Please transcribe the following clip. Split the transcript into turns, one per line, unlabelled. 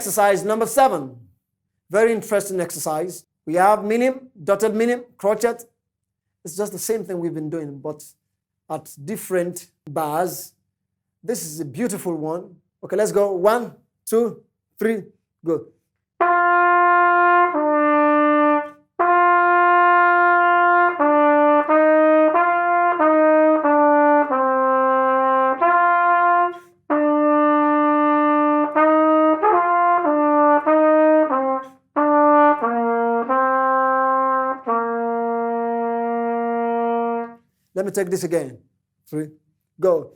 exercise number 7. Very interesting exercise. We have minim, dotted minim, crotchet. It's just the same thing we've been doing, but at different bars. This is a beautiful one. Okay, let's go. 1, 2, 3, go. Let me take this again. 3, go.